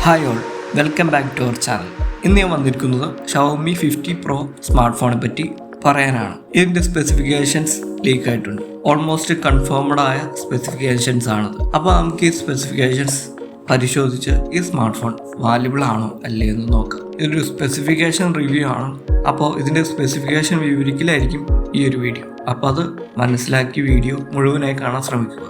Hi all, welcome back to our channel. ഇന്ന് ഞാൻ വന്നിരിക്കുന്നത് ഷവോമി 50 Pro സ്മാർട്ട് ഫോണിനെ പറ്റി പറയാനാണ്. ഇതിൻ്റെ സ്പെസിഫിക്കേഷൻസ് ലീക്ക് ആയിട്ടുണ്ട്. ഓൾമോസ്റ്റ് കൺഫേംഡ് ആയ സ്പെസിഫിക്കേഷൻസ് ആണത്. അപ്പോൾ നമുക്ക് ഈ സ്പെസിഫിക്കേഷൻസ് പരിശോധിച്ച് ഈ സ്മാർട്ട് ഫോൺ വാല്യുബിൾ ആണോ അല്ലേ എന്ന് നോക്കാം. ഇതൊരു സ്പെസിഫിക്കേഷൻ റിവ്യൂ ആണ്. അപ്പോൾ ഇതിൻ്റെ സ്പെസിഫിക്കേഷൻ വിവരിക്കലായിരിക്കും ഈ ഒരു വീഡിയോ. അപ്പോൾ അത് മനസ്സിലാക്കി വീഡിയോ മുഴുവനായി കാണാൻ ശ്രമിക്കുക.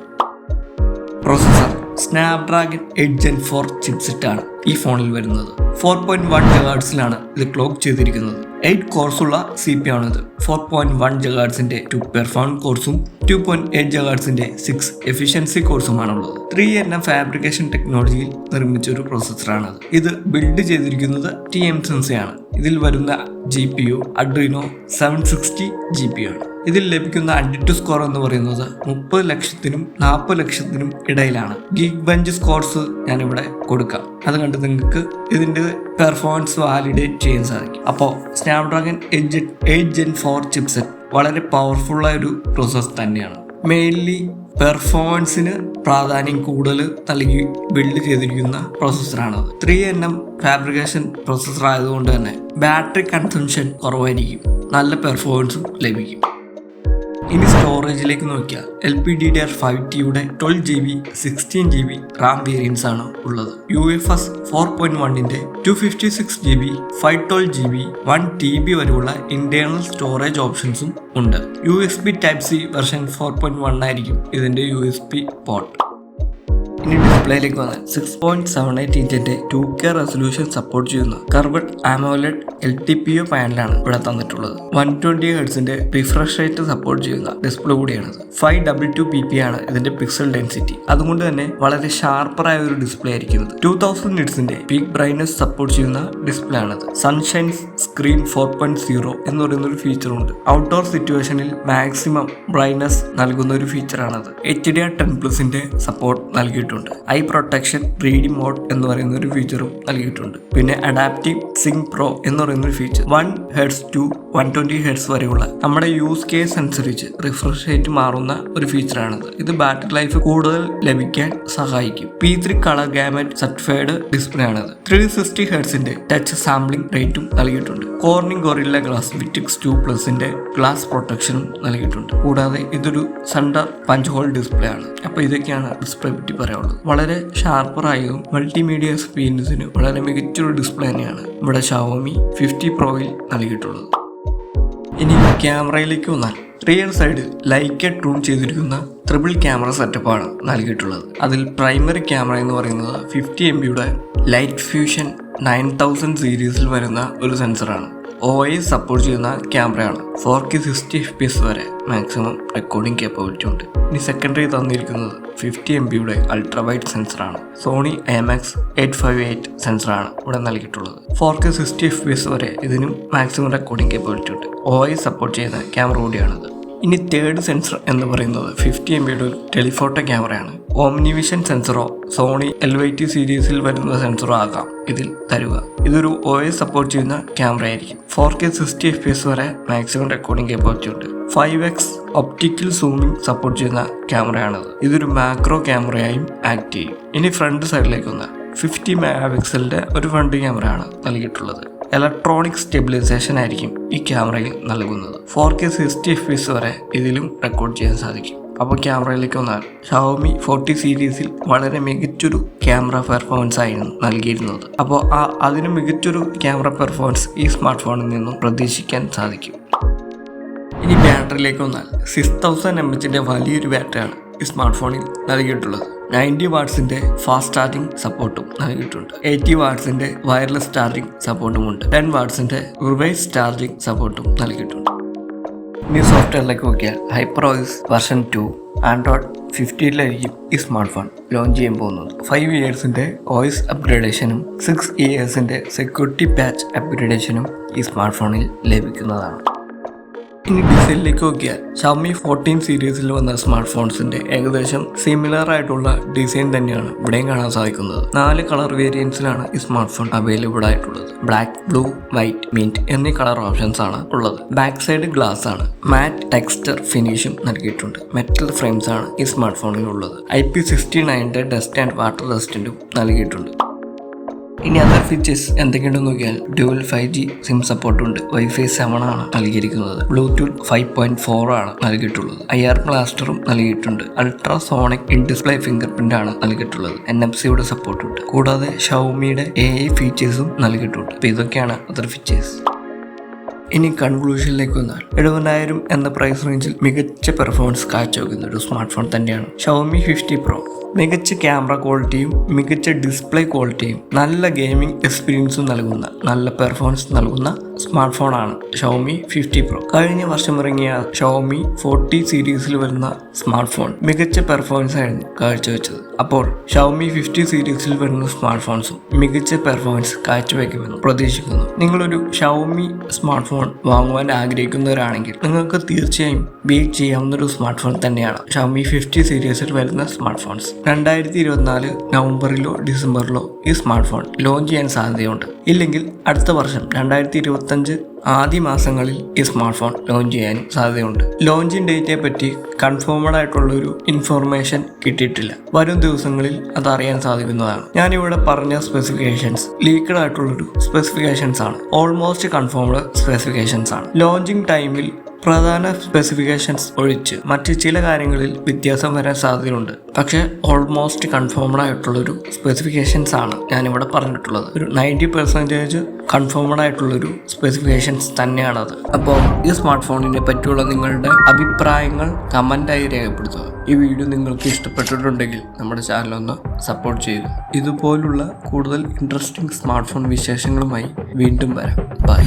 പ്രോസസ്സർ സ്നാപ്ഡ്രാഗൺ 8 Gen 4 ചിപ്സെറ്റ് ആണ് ഈ ഫോണിൽ വരുന്നത്. 4.1 GHz ഇത് ക്ലോക്ക് ചെയ്തിരിക്കുന്നത്. 8 കോഴ്സുള്ള CPU ആണിത്. 4.1 GHz 2 പെർഫോമൻസ് കോഴ്സും 2.8 GHz 6 എഫിഷ്യൻസി കോഴ്സുമാണുള്ളത്. 3nm ഫാബ്രിക്കേഷൻ ടെക്നോളജിയിൽ നിർമ്മിച്ച ഒരു പ്രോസസ്സറാണത്. ഇത് ബിൽഡ് ചെയ്തിരിക്കുന്നത് TSMC ആണ്. ഇതിൽ വരുന്ന GPU Adreno 760 GPU ആണ്. ഇതിൽ ലഭിക്കുന്ന അഡിറ്റീവ് സ്കോർ എന്ന് പറയുന്നത് 30 ലക്ഷത്തിനും 40 ലക്ഷത്തിനും ഇടയിലാണ്. ഗീക്ക് ബെഞ്ച് സ്കോർസ് ഞാനിവിടെ കൊടുക്കാം. അത് കണ്ട് നിങ്ങൾക്ക് ഇതിൻ്റെ പെർഫോമൻസ് വാലിഡേറ്റ് ചെയ്യാൻ സാധിക്കും. അപ്പോൾ സ്നാപ്ഡ്രാഗൺ 8 Gen 4 ചിപ്സെറ്റ് വളരെ പവർഫുള്ളായ ഒരു പ്രോസസ്സർ തന്നെയാണ്. മെയിൻലി പെർഫോമൻസിന് പ്രാധാന്യം കൂടുതൽ നൽകി ബിൽഡ് ചെയ്തിരിക്കുന്ന പ്രോസസ്സറാണത്. 3nm ഫാബ്രിക്കേഷൻ പ്രോസസ്സർ ആയതുകൊണ്ട് തന്നെ ബാറ്ററി കൺസംഷൻ കുറവായിരിക്കും, നല്ല പെർഫോമൻസും ലഭിക്കും. ഇനി സ്റ്റോറേജിലേക്ക് നോക്കിയാൽ LPDDR5Tയുടെ 12GB 16GB റാം വേരിയൻസ് ആണ് ഉള്ളത്. UFS 4.1ന്റെ 256GB 512GB 1TB വരെയുള്ള ഇന്റേണൽ സ്റ്റോറേജ് ഓപ്ഷൻസും ഉണ്ട്. USB Type-C വെർഷൻ 4.1 ആയിരിക്കും ഇതിന്റെ USB പോർട്ട്. ഇനി ഡിസ്പ്ലേയിലേക്ക് വന്നാൽ 6.78 ഇഞ്ചിന്റെ 2K റെസൊല്യൂഷൻ സപ്പോർട്ട് ചെയ്യുന്ന കർവഡ് AMOLED LTPO പാനലാണ് ഇവിടെ തന്നിട്ടുള്ളത്. 120 Hz റിഫ്രഷ് റേറ്റ് സപ്പോർട്ട് ചെയ്യുന്ന ഡിസ്പ്ലേ കൂടിയാണിത്. 522 ppi ആണ് ഇതിന്റെ പിക്സൽ ഡെൻസിറ്റി. അതുകൊണ്ട് തന്നെ വളരെ ഷാർപ്പറായ ഒരു ഡിസ്പ്ലേ ആയിരിക്കും ഇത്. 2000 nits പീക്ക് ബ്രൈറ്റ്നസ് സപ്പോർട്ട് ചെയ്യുന്ന ഡിസ്പ്ലേ ആണിത്. സൺഷൈൻ സ്ക്രീൻ 4.0 എന്ന് പറയുന്ന ഒരു ഫീച്ചർ ഉണ്ട്. ഔട്ട്ഡോർ സിറ്റുവേഷനിൽ മാക്സിമം ബ്രൈറ്റ്നസ് നൽകുന്ന ഒരു ഫീച്ചറാണത്. HDR10+ സപ്പോർട്ട് നൽകിയിട്ടുണ്ട്. ഐ പ്രൊട്ടക്ഷൻ 3D മോഡ് എന്ന് പറയുന്ന ഒരു ഫീച്ചറും നൽകിയിട്ടുണ്ട്. പിന്നെ അഡാപ്റ്റീവ് സിങ്ക് പ്രോ എന്ന് പറയുന്ന ഒരു ഫീച്ചർ 1 Hz to 120 Hz വരെയുള്ള നമ്മുടെ യൂസ് കേസ് അനുസരിച്ച് റിഫ്രഷ് റേറ്റ് മാറുന്ന ഒരു ഫീച്ചറാണിത്. ഇത് ബാറ്ററി ലൈഫ് കൂടുതൽ ലഭിക്കാൻ സഹായിക്കും. P3 colour gamut certified display ആണിത്. 360 Hz ടച്ച് സാമ്പിളിംഗ് റേറ്റും നൽകിയിട്ടുണ്ട്. കോർണിംഗ് ഗൊറില്ല ഗ്ലാസ് വിറ്റിക്സ് 2+ ഗ്ലാസ് പ്രൊട്ടക്ഷനും നൽകിയിട്ടുണ്ട്. കൂടാതെ ഇതൊരു സെന്റർ പഞ്ച് ഹോൾ ഡിസ്പ്ലേ ആണ്. അപ്പൊ ഇതൊക്കെയാണ് ഡിസ്പ്ലേ പറ്റി പറയാനുള്ളത്. വളരെ ഷാർപ്പറായതും മൾട്ടിമീഡിയ എക്സ്പീരിയൻസിന് വളരെ മികച്ചൊരു ഡിസ്പ്ലേ തന്നെയാണ് ഇവിടെ ഷവോമി 50 Proയിൽ നൽകിയിട്ടുള്ളത്. ഇനി ക്യാമറയിലേക്ക് വന്നാൽ റിയർ സൈഡിൽ ലൈക്ക ട്യൂൺ ചെയ്തിരിക്കുന്ന ട്രിപ്പിൾ ക്യാമറ സെറ്റപ്പാണ് നൽകിയിട്ടുള്ളത്. അതിൽ പ്രൈമറി ക്യാമറ എന്ന് പറയുന്നത് 50 MBയുടെ ലൈറ്റ് ഫ്യൂഷൻ 9000 സീരീസിൽ വരുന്ന ഒരു സെൻസറാണ്. OIS സപ്പോർട്ട് ചെയ്യുന്ന ക്യാമറയാണ്. 4K 60 FPS വരെ മാക്സിമം റെക്കോർഡിംഗ് കേപ്പബിലിറ്റി ഉണ്ട്. ഇനി സെക്കൻഡറി തന്നിരിക്കുന്നത് 50 MBയുടെ അൾട്രാ വൈഡ് സെൻസറാണ്. സോണി IMX 858 സെൻസറാണ് ഇവിടെ നൽകിയിട്ടുള്ളത്. 4K 60 FPS വരെ ഇതിനും മാക്സിമം റെക്കോർഡിംഗ് കേപ്പബിലിറ്റി ഉണ്ട്. OIS സപ്പോർട്ട് ചെയ്യുന്ന ക്യാമറ കൂടിയാണിത്. ഇനി തേർഡ് സെൻസർ എന്ന് പറയുന്നത് 50 MBയുടെ ഒരു ടെലിഫോട്ടോ ക്യാമറയാണ്. ഓംനിവിഷൻ സെൻസറോ സോണി LYT സീരീസിൽ വരുന്ന സെൻസറോ ആകാം ഇതിൽ തരുക. ഇതൊരു OIS സപ്പോർട്ട് ചെയ്യുന്ന ക്യാമറ ആയിരിക്കും. 4K 60 FPS വരെ മാക്സിമം റെക്കോർഡിംഗ് കേപ്പബിലിറ്റി ഉണ്ട്. 5x ഒപ്റ്റിക്കൽ സൂമിംഗ് സപ്പോർട്ട് ചെയ്യുന്ന ക്യാമറയാണിത്. ഇതൊരു മാക്രോ ക്യാമറയായും ആക്ട് ചെയ്യും. ഇനി ഫ്രണ്ട് സൈഡിലേക്ക് വന്നാൽ 50 MP ഒരു ഫ്രണ്ട് ക്യാമറയാണ് നൽകിയിട്ടുള്ളത്. ഇലക്ട്രോണിക് സ്റ്റെബിലൈസേഷൻ ആയിരിക്കും ഈ ക്യാമറയിൽ നൽകുന്നത്. 4K 60 FPS വരെ ഇതിലും റെക്കോർഡ് ചെയ്യാൻ സാധിക്കും. അപ്പോൾ ക്യാമറയിലേക്ക് വന്നാൽ ഷവോമി 40 സീരീസിൽ വളരെ മികച്ചൊരു ക്യാമറ പെർഫോമൻസ് ആയിരുന്നു നൽകിയിരുന്നത്. അപ്പോൾ അതിന് മികച്ചൊരു ക്യാമറ പെർഫോമൻസ് ഈ സ്മാർട്ട് ഫോണിൽ നിന്നും പ്രതീക്ഷിക്കാൻ സാധിക്കും. ഇനി ബാറ്ററിയിലേക്ക് വന്നാൽ 6000 mAh വലിയൊരു ബാറ്ററിയാണ് ഈ സ്മാർട്ട് ഫോണിൽ നൽകിയിട്ടുള്ളത്. 90 watts ഫാസ്റ്റ് ചാർജിങ് സപ്പോർട്ടും നൽകിയിട്ടുണ്ട്. 80 watts വയർലെസ് ചാർജിങ് സപ്പോർട്ടും ഉണ്ട്. 10 watts റിവേഴ്സ് ചാർജിങ് സപ്പോർട്ടും നൽകിയിട്ടുണ്ട്. ഇനി സോഫ്റ്റ്വെയറിലേക്ക് നോക്കിയാൽ HyperOS വെർഷൻ 2 Android 15-ലായിരിക്കും ഈ സ്മാർട്ട് ഫോൺ ലോഞ്ച് ചെയ്യാൻ പോകുന്നത്. 5 years OS അപ്ഗ്രേഡേഷനും 6 years സെക്യൂരിറ്റി പാച്ച് അപ്ഗ്രേഡേഷനും ഈ സ്മാർട്ട് ഫോണിൽ ലഭിക്കുന്നതാണ്. ഇനി ഡിസൈനിലേക്ക് നോക്കിയാൽ ഷവോമി 14 സീരീസിൽ വന്ന സ്മാർട്ട് ഫോൺസിന്റെ ഏകദേശം സിമിലർ ആയിട്ടുള്ള ഡിസൈൻ തന്നെയാണ് ഇവിടെയും കാണാൻ സാധിക്കുന്നത്. 4 കളർ വേരിയൻസിലാണ് ഈ സ്മാർട്ട് ഫോൺ അവൈലബിൾ ആയിട്ടുള്ളത്. ബ്ലാക്ക്, ബ്ലൂ, വൈറ്റ്, മിന്റ് എന്നീ കളർ ഓപ്ഷൻസ് ആണ് ഉള്ളത്. ബാക്ക് സൈഡ് ഗ്ലാസ് ആണ്. മാറ്റ് ടെക്സ്ചർ ഫിനിഷും നൽകിയിട്ടുണ്ട്. മെറ്റൽ ഫ്രെയിംസ് ആണ് ഈ സ്മാർട്ട് ഫോണിൽ ഉള്ളത്. IP69 ഡസ്റ്റ് ആൻഡ് വാട്ടർ റെസിസ്റ്റന്റും നൽകിയിട്ടുണ്ട്. ഇനി അതർ ഫീച്ചേഴ്സ് എന്തൊക്കെയുണ്ടെന്ന് നോക്കിയാൽ ഡ്യുവൽ 5G സിം സപ്പോർട്ട് ഉണ്ട്, Wi-Fi 7 ആണ് നൽകിയിരിക്കുന്നത്, ബ്ലൂടൂത്ത് 5.4 ആണ് നൽകിയിട്ടുള്ളത്, IR ബ്ലാസ്റ്ററും നൽകിയിട്ടുണ്ട്, ultrasonic in display finger print ആണ് നൽകിയിട്ടുള്ളത്, NFC-യുടെ സപ്പോർട്ട് ഉണ്ട്, കൂടാതെ ഷവോമിയുടെ AI ഫീച്ചേഴ്സും നൽകിയിട്ടുണ്ട്. അപ്പോൾ ഇതൊക്കെയാണ് അതർ ഫീച്ചേഴ്സ്. ഇനി കൺക്ലൂഷനിലേക്ക് വന്നാൽ 70,000 എന്ന പ്രൈസ് റേഞ്ചിൽ മികച്ച പെർഫോമൻസ് കാഴ്ചവെക്കുന്ന ഒരു സ്മാർട്ട് ഫോൺ തന്നെയാണ് ഷവോമി 50 Pro. മികച്ച ക്യാമറ ക്വാളിറ്റിയും മികച്ച ഡിസ്പ്ലേ ക്വാളിറ്റിയും നല്ല ഗെയിമിംഗ് എക്സ്പീരിയൻസും നൽകുന്ന നല്ല പെർഫോമൻസ് നൽകുന്ന സ്മാർട്ട് ഫോണാണ് ഷവോമി 50 Pro. കഴിഞ്ഞ വർഷം ഇറങ്ങിയ ഷവോമി 40 സീരീസിൽ വരുന്ന സ്മാർട്ട് ഫോൺ മികച്ച പെർഫോമൻസ് ആയിരുന്നു കാഴ്ചവെച്ചത്. അപ്പോൾ ഷവോമി 50 സീരീസിൽ വരുന്ന സ്മാർട്ട് ഫോൺസും മികച്ച പെർഫോമൻസ് കാഴ്ചവെക്കുമെന്ന് പ്രതീക്ഷിക്കുന്നു. നിങ്ങളൊരു ഷവോമി സ്മാർട്ട് ഫോൺ വാങ്ങുവാൻ ആഗ്രഹിക്കുന്നവരാണെങ്കിൽ നിങ്ങൾക്ക് തീർച്ചയായും ബീറ്റ് ചെയ്യാവുന്ന ഒരു സ്മാർട്ട് ഫോൺ തന്നെയാണ് ഷവോമി 50 സീരീസിൽ വരുന്ന സ്മാർട്ട് ഫോൺസ്. 2024 നവംബറിലോ ഡിസംബറിലോ ഈ സ്മാർട്ട് ഫോൺ ലോഞ്ച് ചെയ്യാൻ സാധ്യതയുണ്ട്. ഇല്ലെങ്കിൽ അടുത്ത വർഷം 2025 ആദ്യ മാസങ്ങളിൽ ഈ സ്മാർട്ട് ഫോൺ ലോഞ്ച് ചെയ്യാനും സാധ്യതയുണ്ട്. ലോഞ്ചിങ് ഡേറ്റിനെ പറ്റി കൺഫേംഡ് ആയിട്ടുള്ളൊരു ഇൻഫോർമേഷൻ കിട്ടിയിട്ടില്ല. വരും ദിവസങ്ങളിൽ അത് അറിയാൻ സാധിക്കുന്നതാണ്. ഞാനിവിടെ പറഞ്ഞ സ്പെസിഫിക്കേഷൻസ് ലീക്ക്ഡ് ആയിട്ടുള്ളൊരു സ്പെസിഫിക്കേഷൻസ് ആണ്, ഓൾമോസ്റ്റ് കൺഫേംഡ് സ്പെസിഫിക്കേഷൻസ് ആണ്. ലോഞ്ചിങ് ടൈമിൽ പ്രധാന സ്പെസിഫിക്കേഷൻസ് ഒഴിച്ച് മറ്റ് ചില കാര്യങ്ങളിൽ വ്യത്യാസം വരാൻ സാധ്യതയുണ്ട്. പക്ഷേ ഓൾമോസ്റ്റ് കൺഫേംഡ് ആയിട്ടുള്ളൊരു സ്പെസിഫിക്കേഷൻസ് ആണ് ഞാനിവിടെ പറഞ്ഞിട്ടുള്ളത്. ഒരു 90% കൺഫേംഡ് ആയിട്ടുള്ളൊരു സ്പെസിഫിക്കേഷൻസ് തന്നെയാണത്. അപ്പോൾ ഈ സ്മാർട്ട് ഫോണിനെ പറ്റിയുള്ള നിങ്ങളുടെ അഭിപ്രായങ്ങൾ കമൻ്റായി രേഖപ്പെടുത്തുക. ഈ വീഡിയോ നിങ്ങൾക്ക് ഇഷ്ടപ്പെട്ടിട്ടുണ്ടെങ്കിൽ നമ്മുടെ ചാനലൊന്ന് സപ്പോർട്ട് ചെയ്യുക. ഇതുപോലുള്ള കൂടുതൽ ഇൻട്രസ്റ്റിംഗ് സ്മാർട്ട് ഫോൺ വിശേഷങ്ങളുമായി വീണ്ടും വരാം. ബൈ.